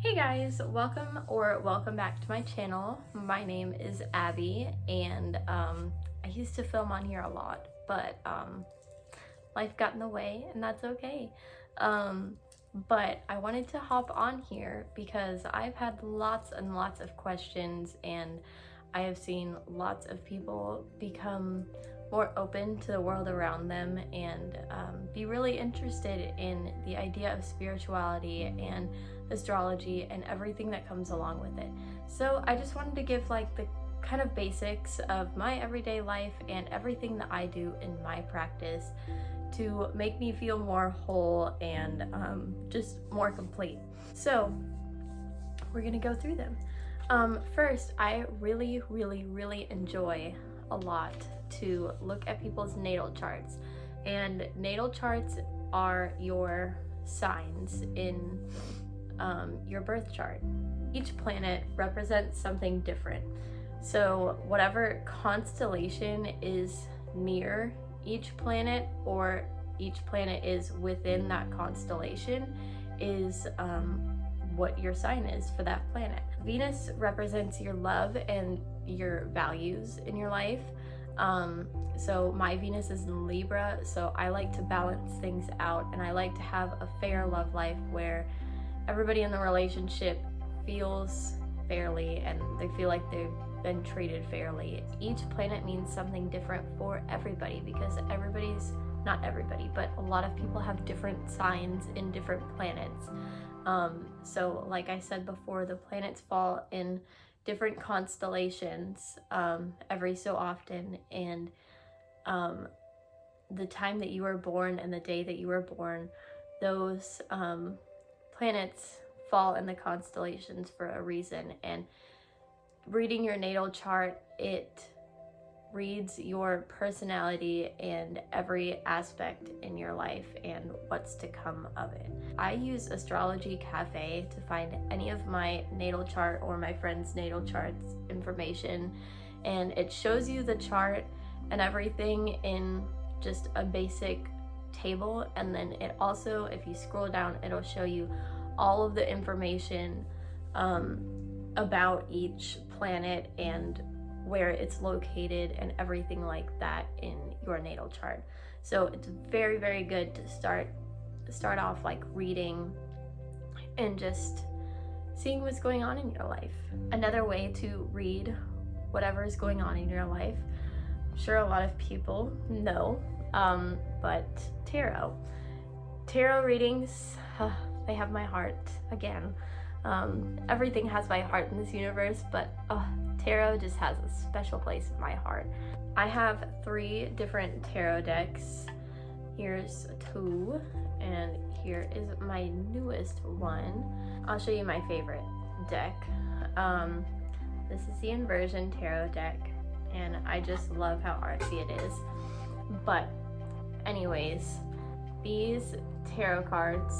Hey guys, welcome back to my channel. My name is Abby and I used to film on here a lot, but life got in the way and that's okay. But I wanted to hop on here because I've had lots and lots of questions and I have seen lots of people become more open to the world around them and be really interested in the idea of spirituality and astrology and everything that comes along with it. So I just wanted to give like the kind of basics of my everyday life and everything that I do in my practice to make me feel more whole and just more complete. So we're gonna go through them. First, I really enjoy a lot to look at people's natal charts, and natal charts are your signs in your birth chart. Each planet represents something different. So whatever constellation is near each planet, or each planet is within that constellation, is what your sign is for that planet. Venus represents your love and your values in your life. So my Venus is in Libra, so I like to balance things out and I like to have a fair love life where everybody in the relationship feels fairly and they feel like they've been treated fairly. Each planet means something different for everybody because not everybody, but a lot of people have different signs in different planets. So like I said before, the planets fall in different constellations every so often, and the time that you were born and the day that you were born, those planets fall in the constellations for a reason. And reading your natal chart, it reads your personality and every aspect in your life and what's to come of it. I use Astrology Cafe to find any of my natal chart or my friend's natal charts information, and it shows you the chart and everything in just a basic table. And then it also, if you scroll down, it'll show you all of the information about each planet and where it's located and everything like that in your natal chart. So it's very good to start off like reading and just seeing what's going on in your life. Another way to read whatever is going on in your life, I'm sure a lot of people know, but tarot readings, they have my heart again. Everything has my heart in this universe, but tarot just has a special place in my heart. I have 3 different tarot decks. Here's 2, and here is my newest one. I'll show you my favorite deck. This is the inversion tarot deck, and I just love how artsy it is. But anyways, these tarot cards,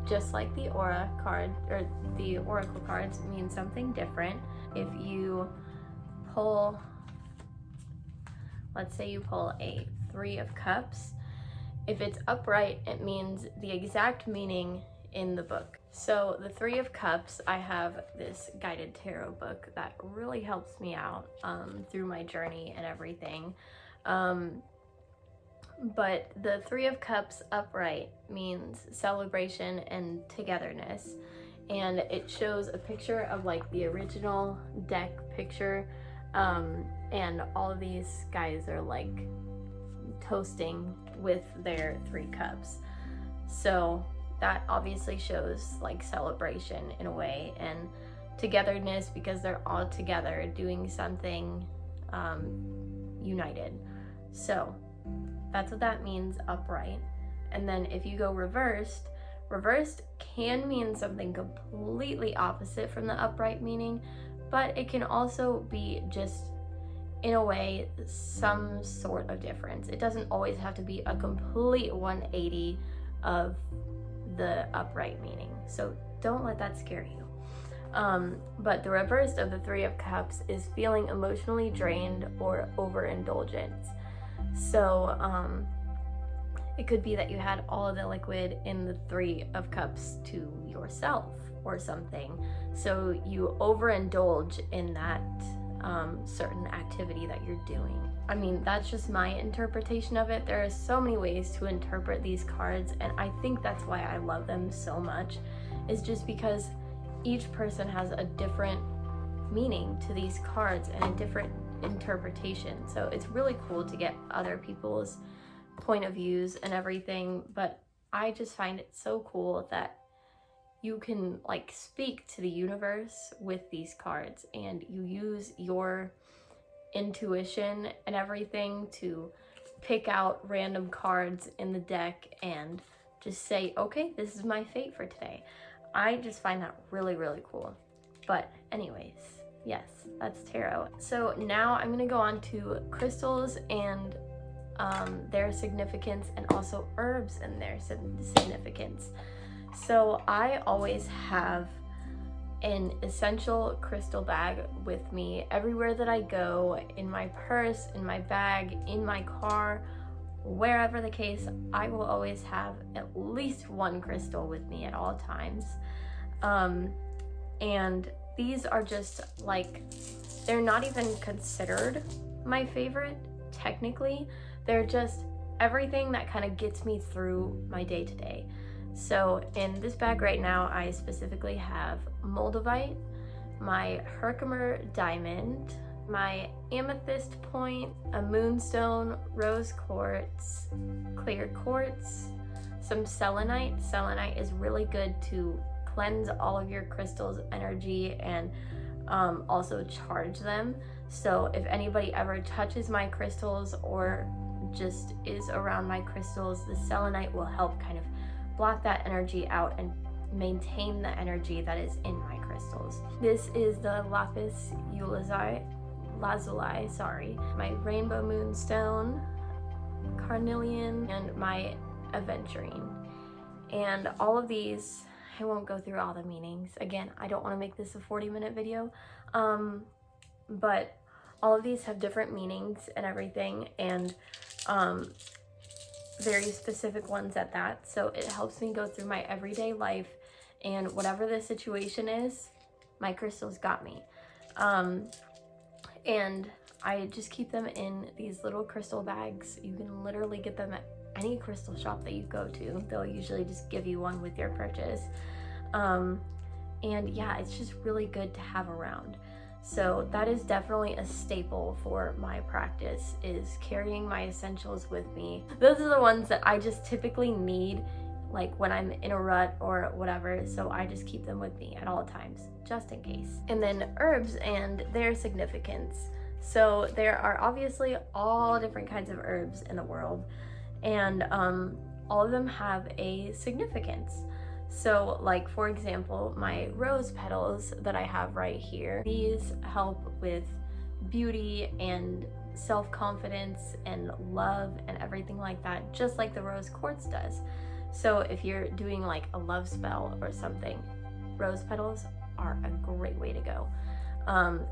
just like the aura card or the oracle cards, mean something different. If you pull, let's say you pull a 3 of Cups, if it's upright, it means the exact meaning in the book. So the 3 of Cups, I have this guided tarot book that really helps me out through my journey and everything. But the 3 of Cups upright means celebration and togetherness. And it shows a picture of like the original deck picture. And all of these guys are like toasting with their 3 cups. So that obviously shows like celebration in a way, and togetherness because they're all together doing something united. So that's what that means, upright. And then if you go reversed can mean something completely opposite from the upright meaning, but it can also be just, in a way, some sort of difference. It doesn't always have to be a complete 180 of the upright meaning. So don't let that scare you. But the reverse of the 3 of Cups is feeling emotionally drained or overindulgence. So it could be that you had all of the liquid in the 3 of Cups to yourself, or something. So you overindulge in that certain activity that you're doing. I mean, that's just my interpretation of it. There are so many ways to interpret these cards, and I think that's why I love them so much, is just because each person has a different meaning to these cards and a different interpretation. So it's really cool to get other people's point of views and everything, but I just find it so cool that you can like speak to the universe with these cards, and you use your intuition and everything to pick out random cards in the deck and just say, okay, this is my fate for today. I just find that really, really cool. But anyways, yes, that's tarot. So now I'm gonna go on to crystals and their significance, and also herbs and their significance. So I always have an essential crystal bag with me everywhere that I go, in my purse, in my bag, in my car, wherever the case. I will always have at least one crystal with me at all times. And these are just like, they're not even considered my favorite technically. They're just everything that kind of gets me through my day to day. So in this bag right now, I specifically have moldavite, my Herkimer diamond, my amethyst point, a moonstone, rose quartz, clear quartz, some selenite. Selenite is really good to cleanse all of your crystals' energy and also charge them. So if anybody ever touches my crystals or just is around my crystals, the selenite will help kind of block that energy out and maintain the energy that is in my crystals. This is the lapis lazuli, my rainbow moonstone, carnelian, and my aventurine. And all of these, I won't go through all the meanings. Again, I don't want to make this a 40-minute video, but all of these have different meanings and everything, and very specific ones at that. So it helps me go through my everyday life, and whatever the situation is, my crystals got me. And I just keep them in these little crystal bags. You can literally get them at any crystal shop that you go to. They'll usually just give you one with your purchase. And yeah, it's just really good to have around. So that is definitely a staple for my practice, is carrying my essentials with me. Those are the ones that I just typically need, like when I'm in a rut or whatever, so I just keep them with me at all times, just in case. And then herbs and their significance. So there are obviously all different kinds of herbs in the world, and all of them have a significance. So like, for example, my rose petals that I have right here, these help with beauty and self-confidence and love and everything like that, just like the rose quartz does. So if you're doing like a love spell or something, rose petals are a great way to go.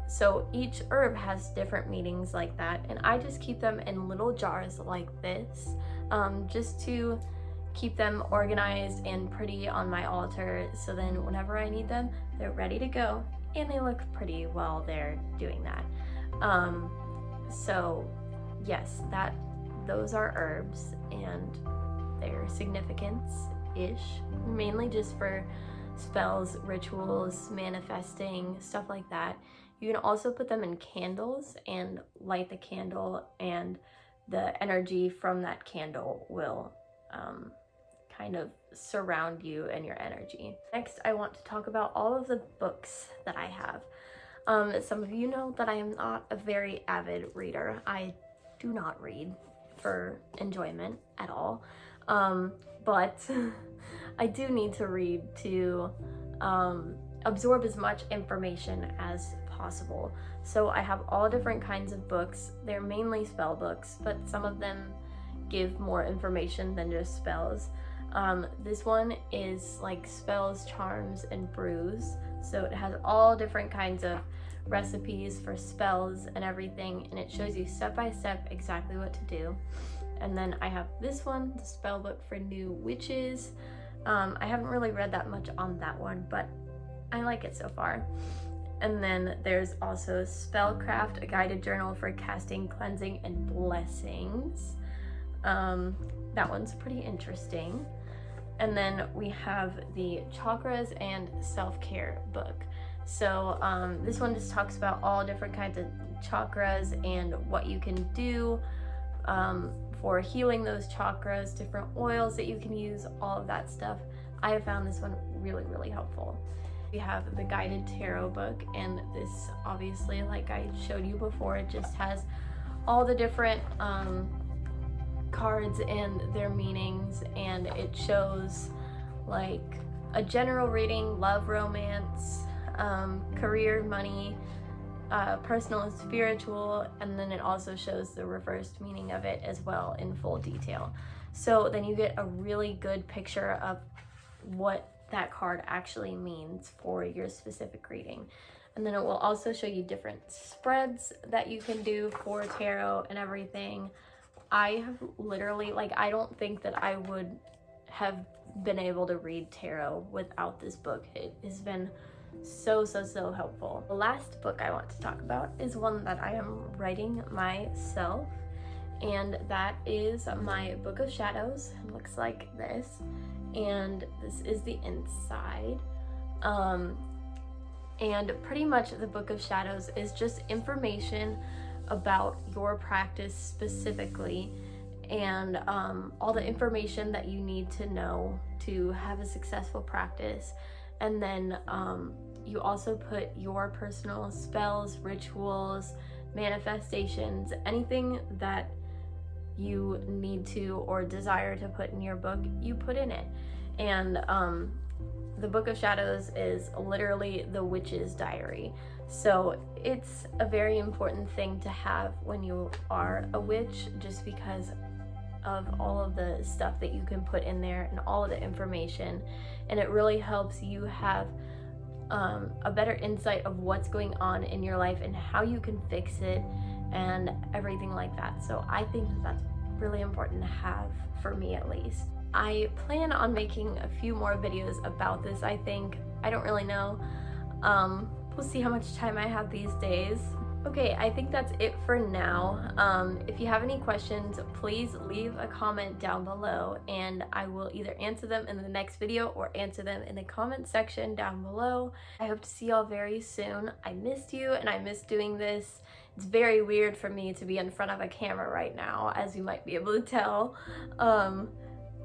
So each herb has different meanings like that, and I just keep them in little jars like this, just to keep them organized and pretty on my altar, so then whenever I need them, they're ready to go and they look pretty while they're doing that. So yes, those are herbs and their significance-ish, mainly just for spells, rituals, manifesting, stuff like that. You can also put them in candles and light the candle, and the energy from that candle will kind of surround you and your energy. Next, I want to talk about all of the books that I have. Some of you know that I am not a very avid reader. I do not read for enjoyment at all, but I do need to read to absorb as much information as possible. So I have all different kinds of books. They're mainly spell books, but some of them give more information than just spells. This one is like spells, charms, and brews. So it has all different kinds of recipes for spells and everything, and it shows you step by step exactly what to do. And then I have this one, the spell book for new witches. I haven't really read that much on that one, but I like it so far. And then there's also Spellcraft, a guided journal for casting, cleansing, and blessings. That one's pretty interesting. And then we have the Chakras and Self-Care book. So this one just talks about all different kinds of chakras and what you can do for healing those chakras, different oils that you can use, all of that stuff. I have found this one really, really helpful. We have the Guided Tarot book, and this obviously, like I showed you before, it just has all the different cards and their meanings, and it shows like a general reading, love, romance, career, money, personal and spiritual, and then it also shows the reversed meaning of it as well in full detail. So then you get a really good picture of what that card actually means for your specific reading. And then it will also show you different spreads that you can do for tarot and everything. I have literally, like, I don't think that I would have been able to read tarot without this book. It has been so helpful. The last book I want to talk about is one that I am writing myself, and that is my Book of Shadows. It looks like this, and this is the inside. And pretty much the Book of Shadows is just information about your practice specifically, and all the information that you need to know to have a successful practice. And then you also put your personal spells, rituals, manifestations, anything that you need to or desire to put in your book, you put in it. And the Book of Shadows is literally the witch's diary. So it's a very important thing to have when you are a witch, just because of all of the stuff that you can put in there and all of the information. And it really helps you have a better insight of what's going on in your life and how you can fix it and everything like that. So I think that that's really important to have, for me at least. I plan on making a few more videos about this, I think. I don't really know. We'll see how much time I have these days. Okay, I think that's it for now. If you have any questions, please leave a comment down below, and I will either answer them in the next video or answer them in the comment section down below. I hope to see y'all very soon. I missed you, and I missed doing this. It's very weird for me to be in front of a camera right now, as you might be able to tell.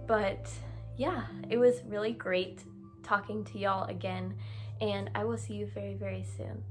But yeah, it was really great talking to y'all again, and I will see you very, very soon.